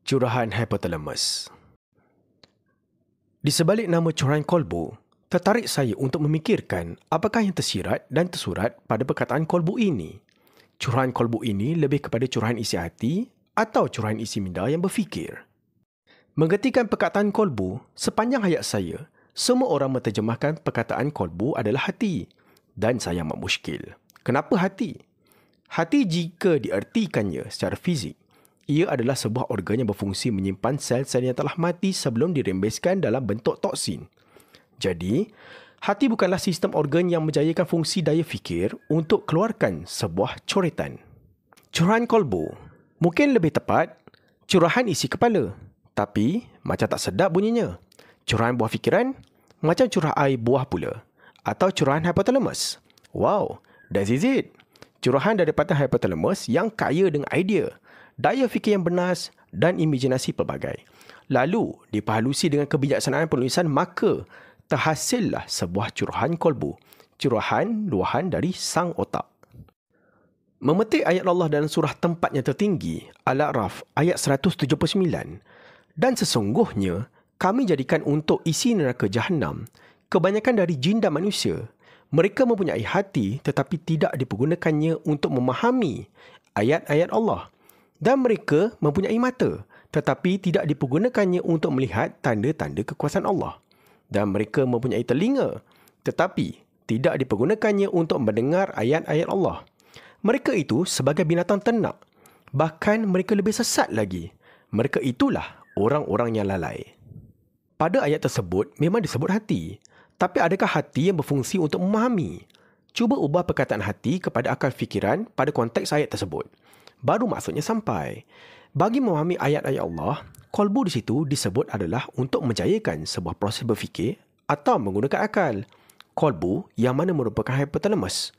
Curahan hypothalamus. Di sebalik nama curahan kolbu, tertarik saya untuk memikirkan apakah yang tersirat dan tersurat pada perkataan kolbu ini. Curahan kolbu ini lebih kepada curahan isi hati atau curahan isi minda yang berfikir. Mengertikan perkataan kolbu, sepanjang hayat saya, semua orang menterjemahkan perkataan kolbu adalah hati. Dan saya amat muskil. Kenapa hati? Hati jika diertikannya secara fizik, ia adalah sebuah organ yang berfungsi menyimpan sel-sel yang telah mati sebelum dirembeskan dalam bentuk toksin. Jadi, hati bukanlah sistem organ yang menjayakan fungsi daya fikir untuk keluarkan sebuah coretan. Curahan kolbu, mungkin lebih tepat, curahan isi kepala. Tapi, macam tak sedap bunyinya. Curahan buah fikiran, macam curah air buah pula. Atau curahan hypothalamus. Wow, that is it. Curahan daripada hypothalamus yang kaya dengan idea, daya fikir yang bernas dan imajinasi pelbagai. Lalu, diperhalusi dengan kebijaksanaan penulisan, maka terhasillah sebuah curahan kolbu. Curahan luahan dari sang otak. Memetik ayat Allah dalam surah tempatnya tertinggi, Al-A'raf ayat 179. Dan sesungguhnya, kami jadikan untuk isi neraka Jahannam kebanyakan dari jin dan manusia. Mereka mempunyai hati tetapi tidak dipergunakannya untuk memahami ayat-ayat Allah. Dan mereka mempunyai mata tetapi tidak dipergunakannya untuk melihat tanda-tanda kekuasaan Allah. Dan mereka mempunyai telinga tetapi tidak dipergunakannya untuk mendengar ayat-ayat Allah. Mereka itu sebagai binatang ternak. Bahkan mereka lebih sesat lagi. Mereka itulah orang-orang yang lalai. Pada ayat tersebut memang disebut hati. Tapi adakah hati yang berfungsi untuk memahami? Cuba ubah perkataan hati kepada akal fikiran pada konteks ayat tersebut. Baru maksudnya sampai. Bagi memahami ayat-ayat Allah, kolbu di situ disebut adalah untuk menjayakan sebuah proses berfikir atau menggunakan akal. Kolbu yang mana merupakan hypothalamus.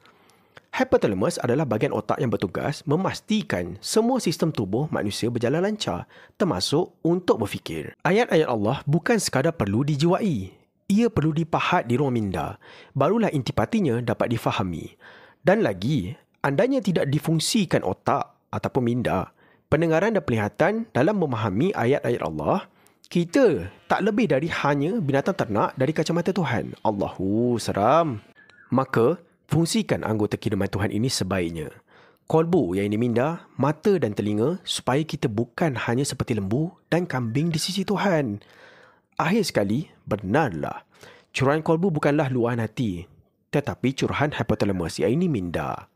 Hypothalamus adalah bahagian otak yang bertugas memastikan semua sistem tubuh manusia berjalan lancar, termasuk untuk berfikir. Ayat-ayat Allah bukan sekadar perlu dijiwai. Ia perlu dipahat di ruang minda. Barulah intipatinya dapat difahami. Dan lagi, andainya tidak difungsikan otak ataupun minda, pendengaran dan penglihatan dalam memahami ayat-ayat Allah, kita tak lebih dari hanya binatang ternak dari kacamata Tuhan. Allahu seram. Maka, fungsikan anggota kidman Tuhan ini sebaiknya. Kolbu yang ini minda, mata dan telinga supaya kita bukan hanya seperti lembu dan kambing di sisi Tuhan. Akhir sekali, benarlah. Curahan kolbu bukanlah luahan hati, tetapi curahan hypothalamus yang ini minda.